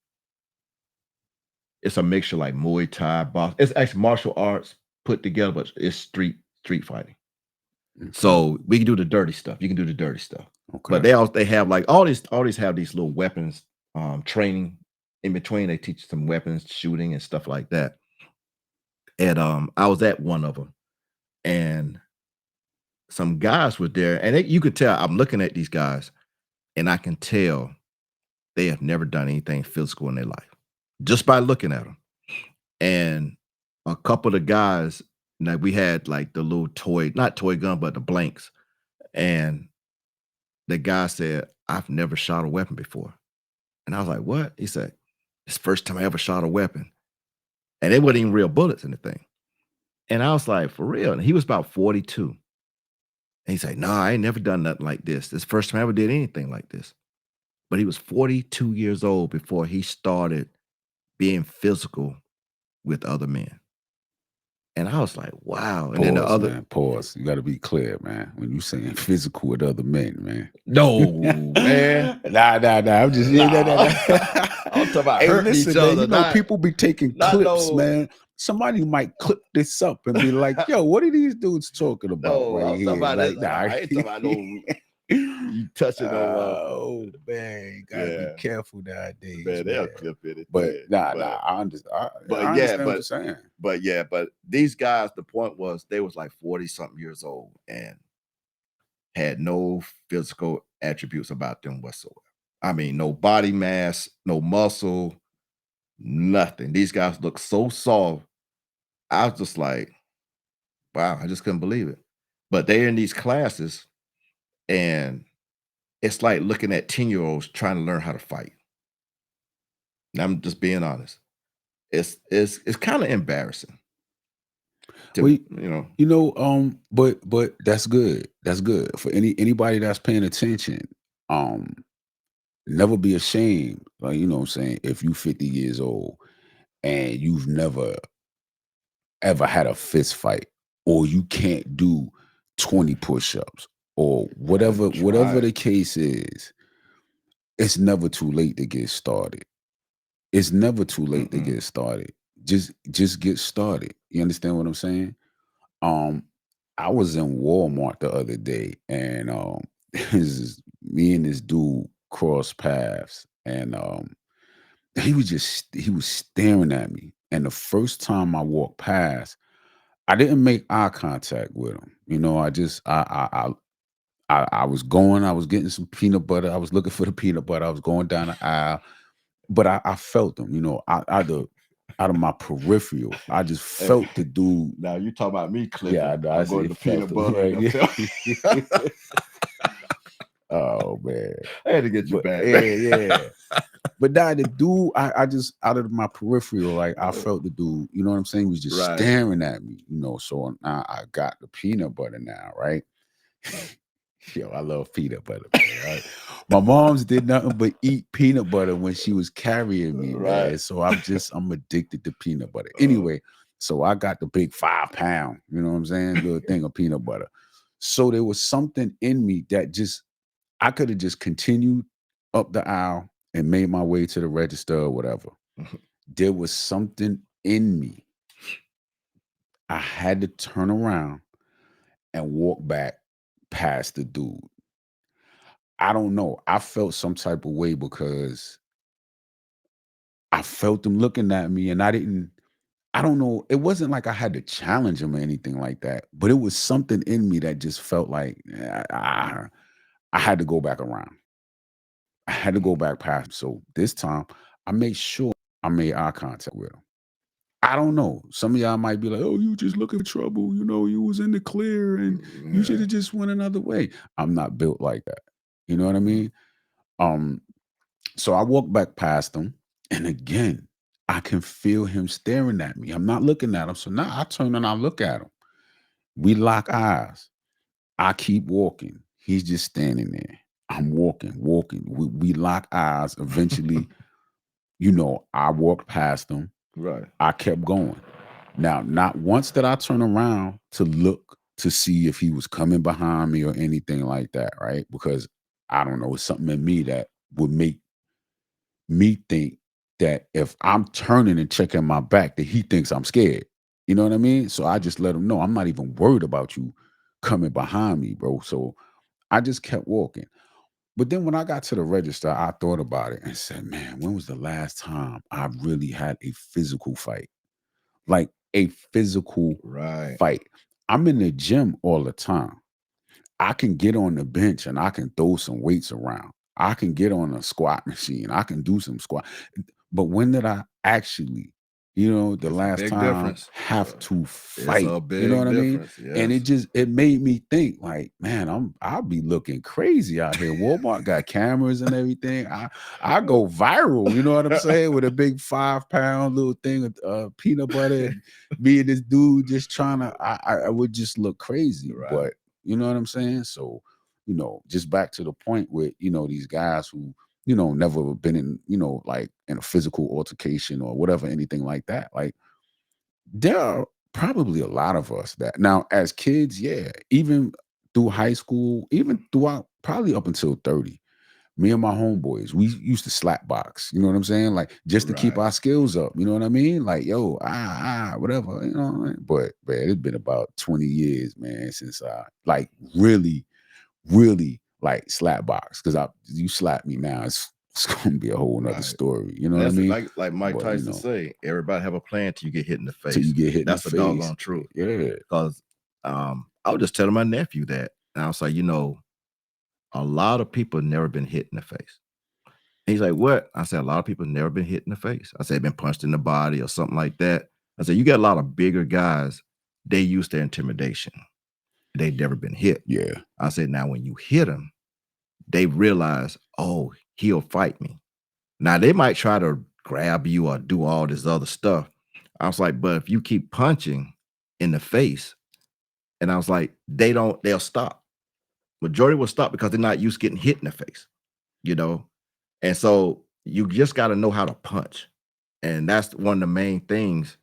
it's a mixture like Muay Thai, box. It's actually martial arts put together, but it's street fighting. Okay. So we can do the dirty stuff. You can do the dirty stuff. Okay. But they have like all these have these little weapons training in between. They teach some weapons shooting and stuff like that. And I was at one of them, and some guys were there, and you could tell I'm looking at these guys, and I can tell they have never done anything physical in their life just by looking at them. And a couple of guys, like we had like the little not toy gun, but the blanks, and the guy said, "I've never shot a weapon before." And I was like, "What?" He said, "It's the first time I ever shot a weapon." And they weren't even real bullets in the thing. And I was like, "For real?" And he was about 42. And he's like, "Nah, I ain't never done nothing like this. This is the first time I ever did anything like this." But he was 42 years old before he started being physical with other men. And I was like, wow. And then the other Man, pause. You got to be clear, man. When you saying physical with other men, man. No, man. Nah. I'm just I'm talking about hey, hurting listen, each man, other. you know, people be taking clips, man. Somebody might clip this up and be like, "Yo, what are these dudes talking about right here?" Like, I ain't talking about no you touching oh man, you gotta be careful nowadays. Man, they'll clip it. But I understand what you're saying. But these guys, the point was they was like 40-something years old and had no physical attributes about them whatsoever. I mean, no body mass, no muscle, nothing. These guys look so soft. I was just like, wow, I just couldn't believe it. But they're in these classes, and it's like looking at 10-year-olds trying to learn how to fight. And I'm just being honest. It's kind of embarrassing. But that's good. That's good for anybody that's paying attention. Never be ashamed. Like, you know what I'm saying? If you 50 years old and you've never ever had a fist fight, or you can't do 20 push-ups, or whatever the case is, it's never too late to get started. It's never too late to get started. Just get started. You understand what I'm saying? I was in Walmart the other day, and me and this dude crossed paths, and he was staring at me. And the first time I walked past, I didn't make eye contact with him. You know, I was getting some peanut butter. I was looking for the peanut butter. I was going down the aisle, but I felt him. You know, out of my peripheral, I just felt the dude. Now you talking about me, Cliff? Yeah, I know. I going see to peanut butter. right? Oh man, I had to get you back. Yeah. But now the dude, I just out of my peripheral, like I felt the dude. You know what I'm saying? He was just staring at me. You know, so now I got the peanut butter now, right? Yo, I love peanut butter, man, right? My mom's did nothing but eat peanut butter when she was carrying me, man. So I'm addicted to peanut butter. Anyway, so I got the big 5-pound, you know what I'm saying? Little thing of peanut butter. So there was something in me that just I could have just continued up the aisle and made my way to the register or whatever. There was something in me. I had to turn around and walk back past the dude. I don't know. I felt some type of way because I felt him looking at me and I don't know. It wasn't like I had to challenge him or anything like that, but it was something in me that just felt like I had to go back around. I had to go back past him. So this time I made sure I made eye contact with him. I don't know. Some of y'all might be like, "Oh, you just looking for trouble. You know, you was in the clear and you should Yeah. have just went another way." I'm not built like that. You know what I mean? Um, so I walked back past him, and again, I can feel him staring at me. I'm not looking at him. So now I turn and I look at him. We lock eyes. I keep walking. He's just standing there. I'm walking, walking. We lock eyes. Eventually, I walked past him. Right. I kept going. Now, not once did I turn around to look to see if he was coming behind me or anything like that, right? Because I don't know, it's something in me that would make me think that if I'm turning and checking my back, that he thinks I'm scared. You know what I mean? So I just let him know I'm not even worried about you coming behind me, bro. So I just kept walking. But then when I got to the register, I thought about it and said, man, when was the last time I really had a physical fight? Like a physical Right. fight. I'm in the gym all the time. I can get on the bench and I can throw some weights around. I can get on a squat machine. I can do some squat. But when did I actually, the It's a last big time difference. have to It's fight? a You know big what I mean? difference. And Yes. it made me think like, man, I'll be looking crazy out here. Walmart got cameras and everything. I go viral, you know what I'm saying? With a big 5-pound little thing of peanut butter and me and this dude just trying to I would just look crazy. Right. But you know what I'm saying? So, just back to the point with, these guys who, never been in, like in a physical altercation or whatever, anything like that. Like there are probably a lot of us that now as kids, yeah, even through high school, even throughout probably up until 30. Me and my homeboys, we used to slap box, you know what I'm saying? Like just to keep Right. our skills up, you know what I mean? Like, yo, whatever, you know. But man, it's been about 20 years, man, since I like really like slap box. Cause you slap me now, it's gonna be a whole nother Right. story. You know And what I that's mean? like Mike But Tyson say, everybody have a plan till you get hit in the till you face. get hit in the That's the face. doggone truth. Yeah. Because I was just telling my nephew that. And I was like, a lot of people never been hit in the face. And he's like, what? I said, a lot of people never been hit in the face. I said, been punched in the body or something like that. I said, you got a lot of bigger guys, they use their intimidation. They've never been hit. Yeah. I said, now when you hit them, they realize, oh, he'll fight me. Now they might try to grab you or do all this other stuff. I was like, but if you keep punching in the face, and I was like, they'll stop. Majority will stop because they're not used to getting hit in the face, you know? And so you just got to know how to punch. And that's one of the main things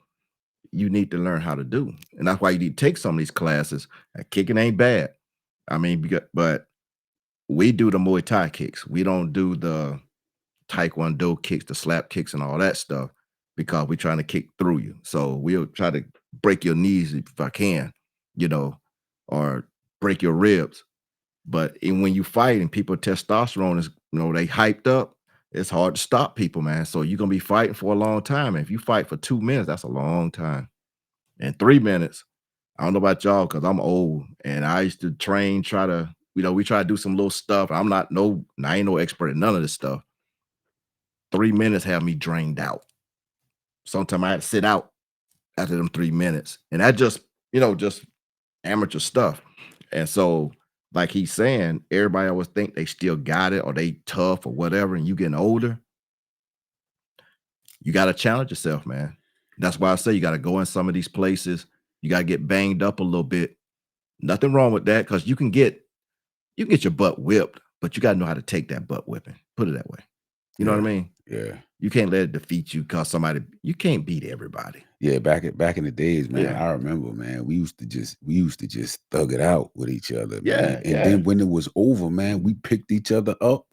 you need to learn how to do. And that's why you need to take some of these classes. Kicking ain't bad. I mean, but we do the Muay Thai kicks. We don't do the Taekwondo kicks, the slap kicks, and all that stuff because we're trying to kick through you. So we'll try to break your knees if I can, or break your ribs. But when you fight and people testosterone is, they hyped up, it's hard to stop people, man. So you're gonna be fighting for a long time. And if you fight for 2 minutes, that's a long time. And 3 minutes, I don't know about y'all because I'm old and I used to train, we try to do some little stuff. I ain't no expert in none of this stuff. 3 minutes have me drained out. Sometimes I had to sit out after them 3 minutes. And that just amateur stuff. And so, like he's saying, everybody always think they still got it or they tough or whatever, and you getting older, you got to challenge yourself, man. That's why I say you got to go in some of these places. You got to get banged up a little bit. Nothing wrong with that because you can get your butt whipped, but you got to know how to take that butt whipping. Put it that way. You know what I Yeah. mean? Yeah. You can't let it defeat you because you can't beat everybody. Yeah, back in the days, man, Yeah. I remember, man, we used to just thug it out with each other, man. Yeah, And yeah. then when it was over, man, we picked each other up.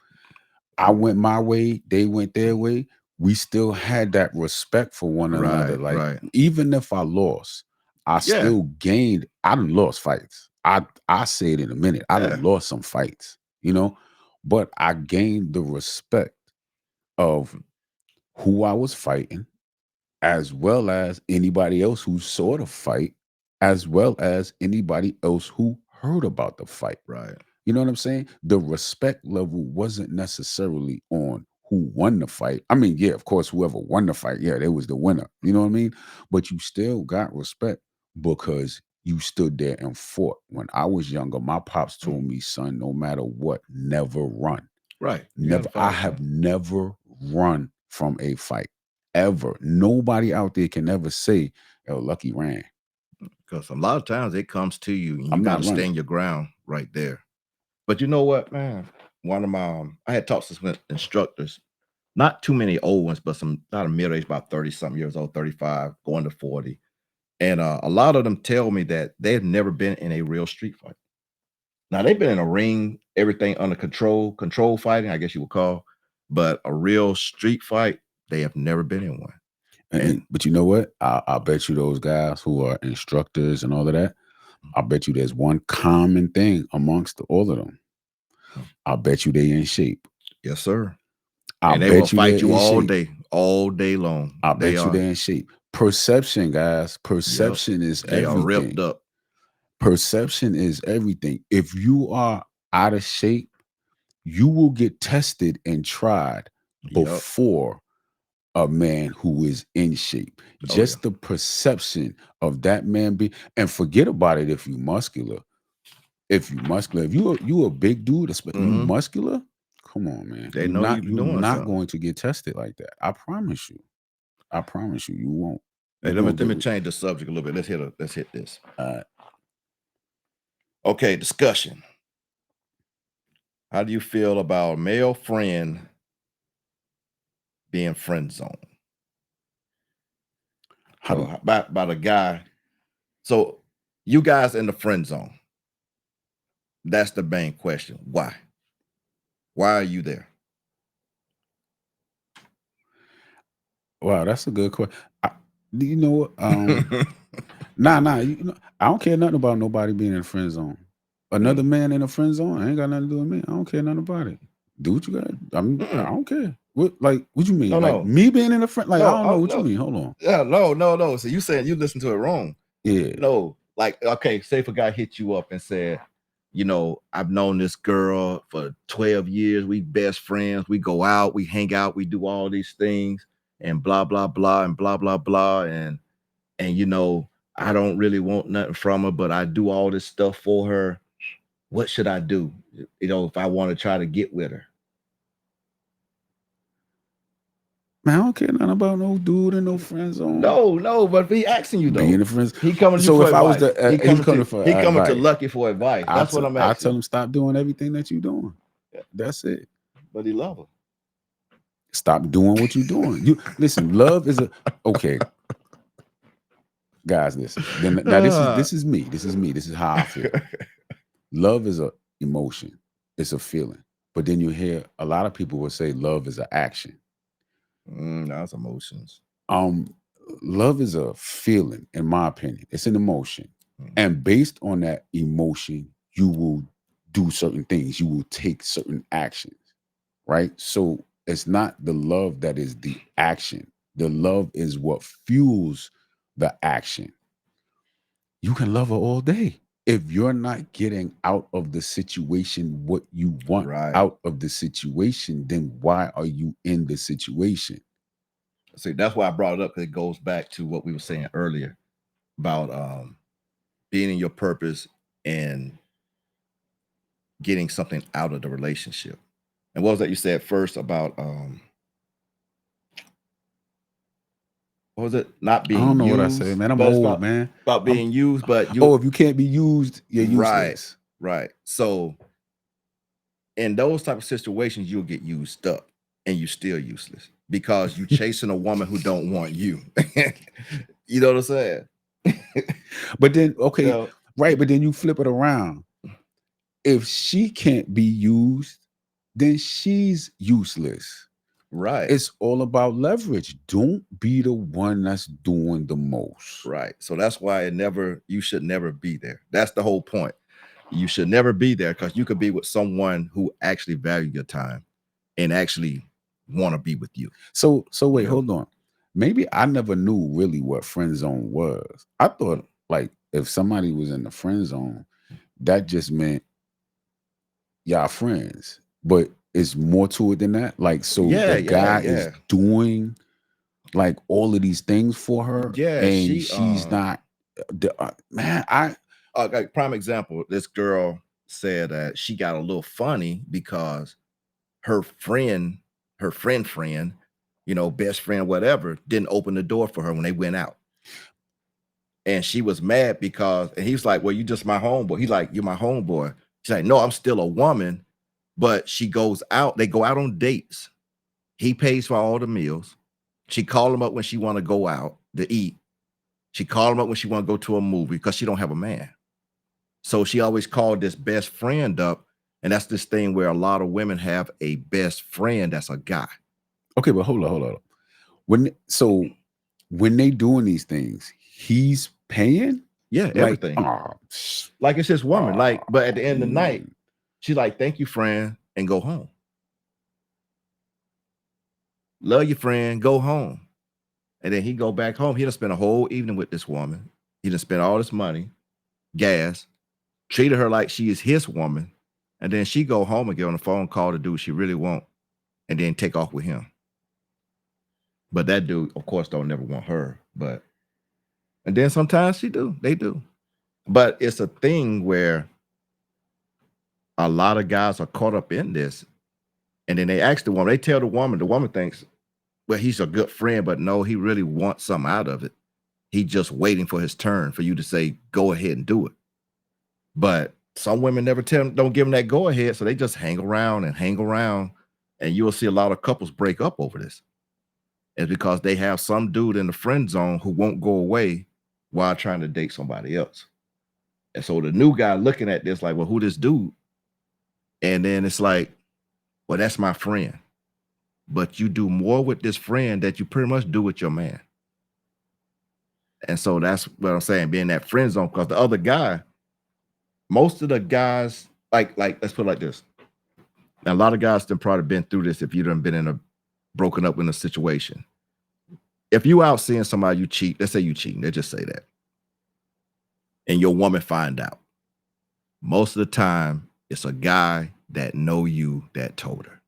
I went my way, they went their way. We still had that respect for one another. Right, Like, right. even if I lost, I Yeah, still gained. I done lost fights. I say it in a minute. I yeah. done lost some fights, you know, but I gained the respect of who I was fighting, as well as anybody else who saw the fight, as well as anybody else who heard about the fight. Right. You know what I'm saying? The respect level wasn't necessarily on who won the fight. I mean, yeah, of course, whoever won the fight, yeah, they was the winner. You know what I mean? But you still got respect because you stood there and fought. When I was younger, my pops told Mm. me, son, no matter what, never run. Right. You gotta Never. I fight, have man. never run from a fight ever. Nobody out there can ever say, "Yo, Lucky ran." Because a lot of times it comes to you and you I'm not gotta running. stand your ground right there. But you know what, man? One of my I had talked to some instructors, not too many old ones, but some not a middle age, about 30 something years old, 35, going to 40. And a lot of them tell me that they've never been in a real street fight. Now they've been in a ring, everything under control fighting, I guess you would call, but a real street fight, they have never been in one. And But you know what? I bet you those guys who are instructors and all of that, I bet you there's one common thing amongst all of them. mm, I bet you they in shape. yes, sir. I And they will bet you they're fight you in shape. all day long. I They bet you are, they're in shape. Perception, guys. yep, Perception is they are ripped everything. up. Perception is everything. If you are out of shape, you will get tested and tried Yep. before a man who is in shape. Oh yeah. Just the perception of that man be, and forget about it if you muscular. If you muscular, if you a big dude, you Hmm. muscular, come on, man. They know you You're doing not something. going to get tested like that. I promise you. I promise you, you won't. Hey, You're let me gonna let get me change the subject a little bit. Let's hit this. uh Okay, discussion. How do you feel about a male friend being friend zone? how So do about a guy. So you guys in the friend zone. That's the main question. Why? Why are you there? wow, that's a good question. Do you know what? Nah, I don't care nothing about nobody being in the friend zone. Another Mm, man in a friend zone, I ain't got nothing to do with me. I don't care nothing about it. Do what you got. I mm-mm. don't care. What you mean? No, Like no, me being in a friend? Like, I no, don't know what you no. mean. Hold on. Yeah, no, no, no. So you saying you listen to it wrong. Yeah. No, like okay, say if a guy hit you up and said, I've known this girl for 12 years. We best friends. We go out, we hang out, we do all these things, and blah, blah, blah, and blah, blah, blah. And I don't really want nothing from her, but I do all this stuff for her. What should I do? If I want to try to get with her. Man, I don't care nothing about no dude in no friend zone. No, no, but he asking you Being though. a friend. He coming to you So for if I was advice. the he's coming for He coming to advice, Lucky for advice. That's what I'm I asking tell you. him stop doing everything that you're doing. Yeah, That's it. but he love her. Stop doing what you're doing. You listen. Love is a okay, guys. Listen. Then now this is me. This is me. This is how I feel. Love is a emotion. It's a feeling. But then you hear a lot of people will say love is an action. That's emotions. Um, Love is a feeling, in my opinion. It's an emotion. Mm, And based on that emotion, you will do certain things. You will take certain actions, right? So it's not the love that is the action. The love is what fuels the action. You can love her all day. If you're not getting out of the situation what you want right. out of the situation, then why are you in the situation? See, that's why I brought it up because it goes back to what we were saying earlier about being in your purpose and getting something out of the relationship. And what was that you said first about what was it? Not I being don't know what I say, used, man. I'm but it's old, man. about I'm being used, but oh, you if you can't be used, you're right, useless. right. So in those type of situations, you'll get used up. and you still useless because you chasing a woman who don't want you. You know what I'm saying? But then, okay, You know, right, but then you flip it around. If she can't be used, then she's useless. right. It's all about leverage. Don't be the one that's doing the most. Right. So that's why you should never be there. That's the whole point. You should never be there because you could be with someone who actually value your time and actually want to be with you. So wait, Yeah. hold on. Maybe I never knew really what friend zone was. I thought like if somebody was in the friend zone, that just meant y'all friends. But it's more to it than that. Like, so Yeah, the guy yeah. is doing like all of these things for her, Yeah, and she's not. Man, like prime example, this girl said that she got a little funny because her friend, best friend, whatever, didn't open the door for her when they went out. And she was mad and he was like, well, you just my homeboy. He's like, you're my homeboy. She's like, no, I'm still a woman. But she goes out, they go out on dates. He pays for all the meals. She called him up when she want to go out to eat. She called him up when she want to go to a movie because she don't have a man. So she always called this best friend up. And that's this thing where a lot of women have a best friend that's a guy. okay, but hold on. When they doing these things, he's paying? Yeah, Like, everything. Like it's his woman. But at the end of the night, she's like, thank you, friend, and go home. Love your friend, go home. And then he go back home. He done spent a whole evening with this woman. He done spent all this money, gas, treated her like she is his woman. And then she go home and get on a phone call to do what she really want and then take off with him. But that dude, of course, don't never want her. And then sometimes they do. But it's a thing where a lot of guys are caught up in this. And then they ask the woman, they tell the woman thinks, well, he's a good friend, but no, he really wants something out of it. He's just waiting for his turn for you to say, go ahead and do it. But some women never don't give them that go ahead. So they just hang around. And you will see a lot of couples break up over this. It's because they have some dude in the friend zone who won't go away while trying to date somebody else. And so the new guy looking at this like, well, who this dude? And then it's like, well, that's my friend. But you do more with this friend that you pretty much do with your man. And so that's what I'm saying, being that friend zone. Because the other guy, most of the guys, like let's put it like this. Now, a lot of guys have probably been through this if you done been broken up in a situation. If you out seeing somebody you cheat, let's say you cheating, let's just say that. And your woman find out. Most of the time, it's a guy that know you that told her.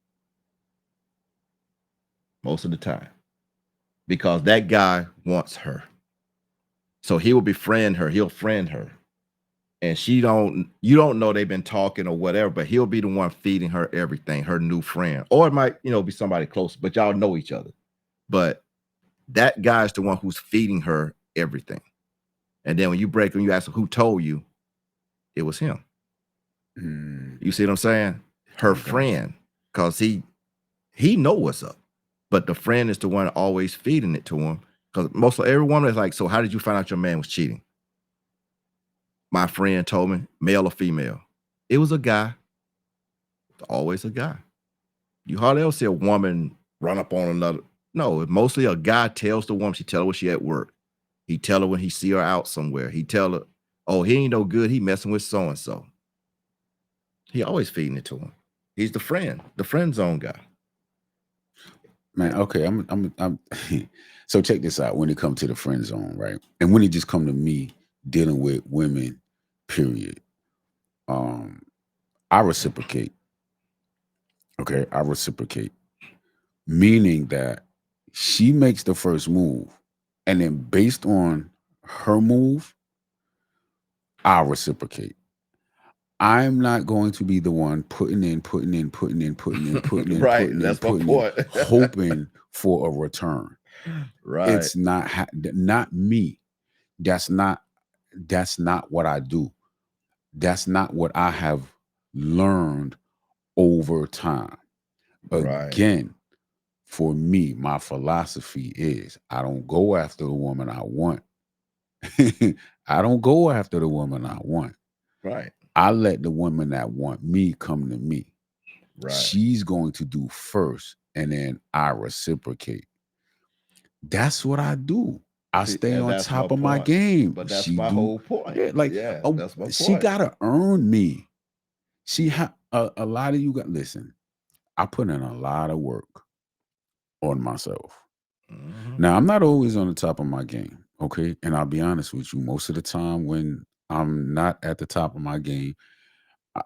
Most of the time. Because that guy wants her. So he will befriend her. He'll friend her. And you don't know they've been talking or whatever, but he'll be the one feeding her everything, her new friend. Or it might, be somebody close, but y'all know each other. But that guy's the one who's feeding her everything. And then when you ask him who told you, it was him. You see what I'm saying? Her friend, because he know what's up. But the friend is the one always feeding it to him. Because most of every woman is like, so how did you find out your man was cheating? My friend told me, male or female. It was a guy. Always a guy. You hardly ever see a woman run up on another. No, mostly a guy tells the woman, she tell her when she at work. He tell her when he see her out somewhere. He tell her, oh, he ain't no good. He messing with so-and-so. He always feeding it to him. He's the friend zone guy. Man, okay, I'm so check this out when it comes to the friend zone, right? And when it just come to me dealing with women, period. I reciprocate. Okay, I reciprocate. Meaning that she makes the first move, and then based on her move, I'll reciprocate. I'm not going to be the one putting in, Right, that's my point. hoping for a return. Right. It's not me. That's not what I do. That's not what I have learned over time. Right. Again, for me, my philosophy is I don't go after the woman I want. I don't go after the woman I want. Right. I let the woman that want me come to me. Right. She's going to do first, and then I reciprocate. That's what I do. I See, stay and on that's my top of my point. game. But that's She my do, whole point. yeah, like Yeah, oh, that's my she point. gotta earn me. She a lot of you got listen. I put in a lot of work on myself. Mhm. Now I'm not always on the top of my game, okay? And I'll be honest with you. Most of the time, when I'm not at the top of my game,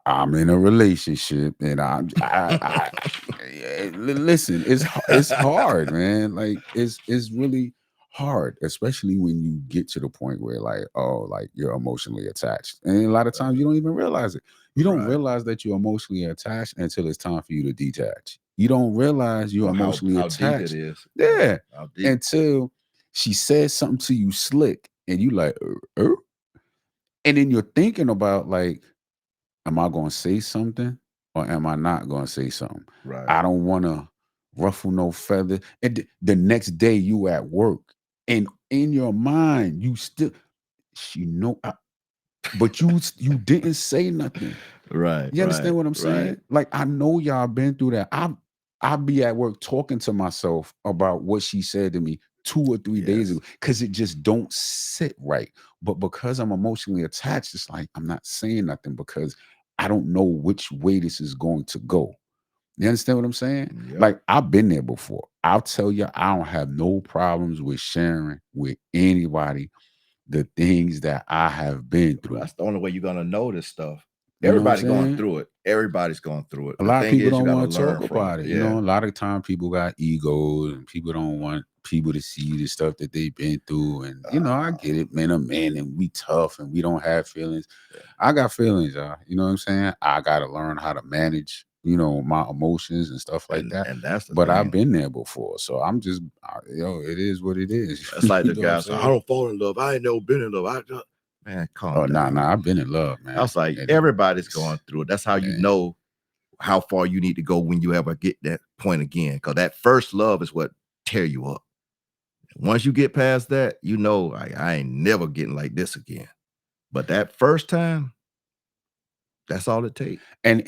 I'm in a relationship, and listen. It's hard, man. Like it's really hard, especially when you get to the point where like like you're emotionally attached, and a lot of times you don't even realize it. You don't Right. realize that you're emotionally attached until it's time for you to detach. You don't realize you're Or emotionally how deep it attached, is. yeah, How deep. until she says something to you slick, and you like, and then you're thinking about like, am I going to say something or am I not going to say something? Right. I don't want to ruffle no feather. And the next day you at work, and in your mind you still, you know, but you didn't say nothing. Right. You understand what I'm Right. saying? Like I know y'all been through that. I'll be at work talking to myself about what she said to me 2 or 3 days ago Yes. because it just don't sit right. But because I'm emotionally attached, it's like I'm not saying nothing because I don't know which way this is going to go. You understand what I'm saying? Yep. Like I've been there before. I'll tell you, I don't have no problems with sharing with anybody the things that I have been through. That's the only way you're gonna know this stuff. You know what I'm Everybody going saying? through it. Everybody's going through it. A The lot of thing people is, you don't got to want to learn talk from about it. it. You know, Yeah. a lot of time people got egos and people don't want people to see the stuff that they've been through. And I get it, man. I'm man and we tough and we don't have feelings. Yeah. I got feelings, y'all. You know what I'm saying? I gotta learn how to manage, my emotions and stuff like that. And that's the But I've thing. been there before. So I'm just it is what it is. It's like You the know what I'm guy said, I saying? don't fall in love. I ain't never been in love. Man, calm Oh, down. nah, I've been in love, I man. was like, And everybody's going through it. That's how you man. know how far you need to go when you ever get that point again. Because that first love is what tear you up. Once you get past that, you know, I ain't never getting like this again. But that first time, that's all it takes. And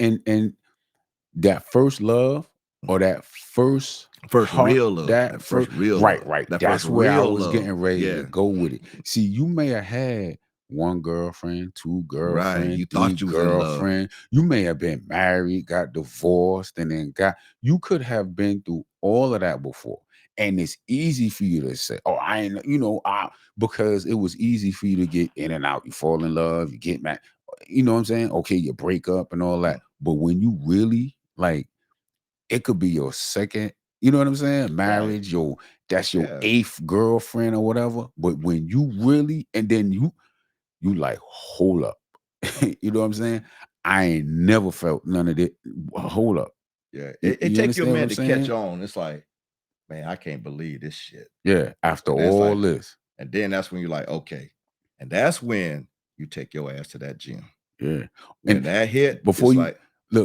that first love or that first First heart, real love. that First first real right, love. right. That That's first where I real was love. getting ready Yeah. to go with it. See, you may have had one girlfriend, two girlfriend, You three thought you was in love. girlfriend. You may have been married, got divorced, and then you could have been through all of that before. And it's easy for you to say, oh, I ain't, because it was easy for you to get in and out. You fall in love, you get mad. You know what I'm saying? Okay, you break up and all that. But when you really like, it could be your second, you know what I'm saying? Marriage, that's your Yeah. 8th girlfriend or whatever. But when you really, and then you like, hold up. You know what I'm saying? I ain't never felt none of it. Hold up. Yeah. You, It you take you a understand what I'm minute to catch saying? on. It's like, man, I can't believe this shit. Yeah. After And that's all like, this. and then that's when you're like, okay. And that's when you take your ass to that gym. Yeah. When And that hit, before it's you like,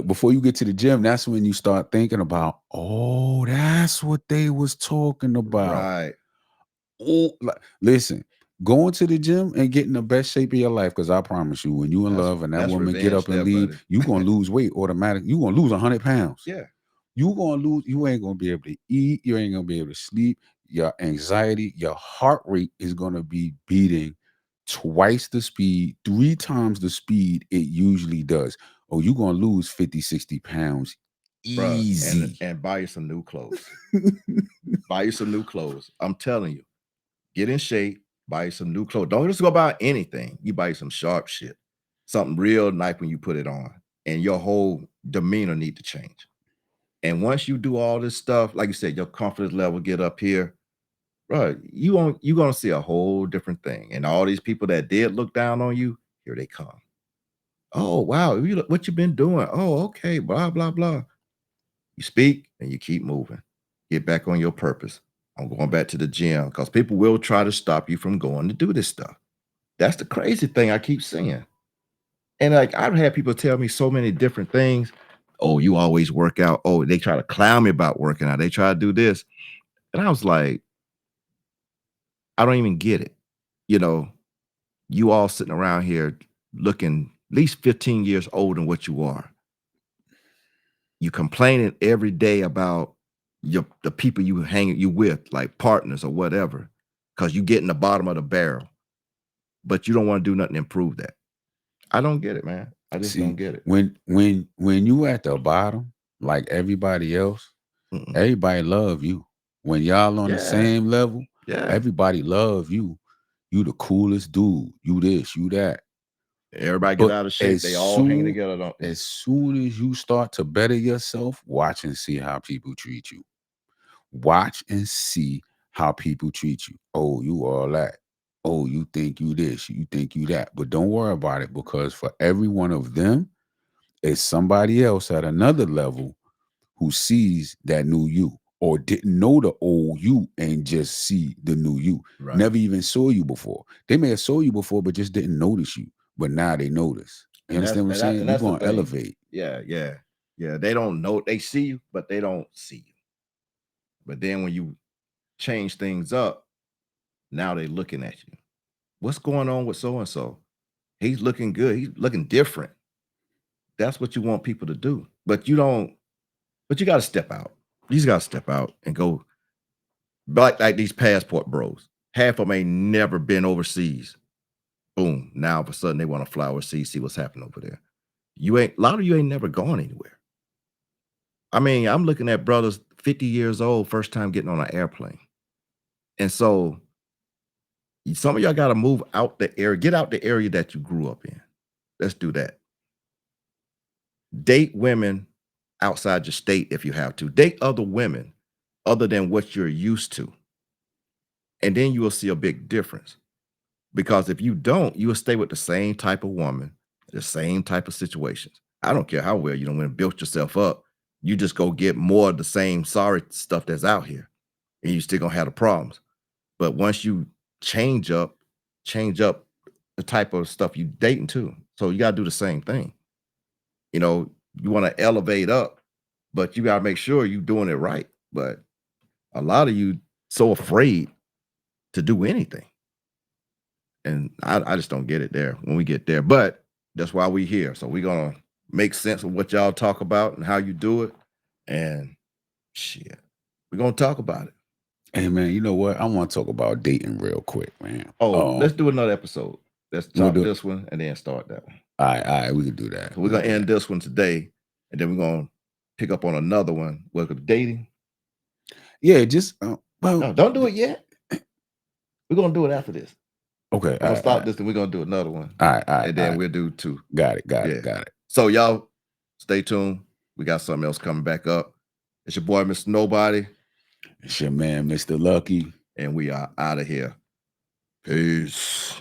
before you get to the gym, that's when you start thinking about, oh, that's what they was talking about. right. Oh, listen, going to the gym and getting the best shape of your life. Because I promise you, when you in love and that That's woman get revenge up and there, leave, buddy. you gonna lose weight automatically. You gonna lose 100 pounds. Yeah. You gonna lose. You ain't gonna be able to eat. You ain't gonna be able to sleep. Your anxiety, your heart rate is gonna be beating twice the speed, 3 times the speed it usually does. Oh, you gonna lose 50, 60 pounds Bruh, easy. and buy you some new clothes. Buy you some new clothes. I'm telling you, get in shape, buy you some new clothes. Don't just go buy anything. You buy you some sharp shit, something real nice when you put it on, and your whole demeanor need to change. And once you do all this stuff, like you said, your confidence level get up here, bro. You gonna see a whole different thing. And all these people that did look down on you, here they come. Oh wow, what you been doing? Oh okay, blah blah blah. You speak and you keep moving. Get back on your purpose. I'm going back to the gym because people will try to stop you from going to do this stuff. That's the crazy thing I keep seeing. And like I've had people tell me so many different things. Oh, you always work out. Oh, they try to clown me about working out. They try to do this. And I was like, I don't even get it. You know, you all sitting around here looking at least 15 years older than what you are. You complaining every day about the people you hanging you with, like partners or whatever, because you get in the bottom of the barrel, but you don't want to do nothing to improve that. I don't get it, man. I just don't See, get it. when you at the bottom, like everybody else, Mm-mm. everybody love you. When y'all on the Yeah, same level, yeah. everybody love you. You the coolest dude. You this, you that. Everybody get But out of shape. They all hanging together, don't they? as soon as you start to better yourself, watch and see how people treat you. Watch and see how people treat you. Oh, you all that. Oh, you think you this, you think you that. But don't worry about it, because for every one of them, it's somebody else at another level who sees that new you, or didn't know the old you and just see the new you. Right. Never even saw you before. They may have saw you before, but just didn't notice you. But now they notice. You And that's understand what I'm and, that, saying? and You're that's the going to thing. elevate. Yeah, yeah, yeah. They don't know. They see you, but they don't see you. But then when you change things up, now they're looking at you. What's going on with so and so? He's looking good. He's looking different. That's what you want people to do. But you don't. But you got to step out. You just got to step out and go. Like these passport bros. Half of them ain't never been overseas. Boom. Now all of a sudden they want to fly overseas, see what's happening over there. A lot of you ain't never gone anywhere. I mean, I'm looking at brothers 50 years old, first time getting on an airplane. And so some of y'all got to move out the area, get out the area that you grew up in. Let's do that. Date women outside your state if you have to. Date other women other than what you're used to. And then you will see a big difference. Because if you don't, you will stay with the same type of woman, the same type of situations. I don't care how well you don't built yourself up. You just go get more of the same sorry stuff that's out here, and you still gonna have the problems. But once you change up the type of stuff you dating too. So you gotta do the same thing. You know, you want to elevate up, but you gotta make sure you're doing it right. But a lot of you so afraid to do anything. And I just don't get it there when we get there. But that's why we here. So we're gonna make sense of what y'all talk about and how you do it. And shit, we're gonna talk about it. Hey man, you know what? I want to talk about dating real quick, man. Oh, let's do another episode. Let's we'll talk do- this one and then start that one. All right, we can do that. So we're gonna end this one today, and then we're gonna pick up on another one. Welcome to dating. Yeah, just well, No, don't do it yet. We're gonna do it after this. okay. We're gonna stop this and we're gonna do another one. All right, and then we'll do two. Got it. So y'all stay tuned. We got something else coming back up. It's your boy, Mr. Nobody. It's your man, Mr. Lucky. And we are out of here. Peace.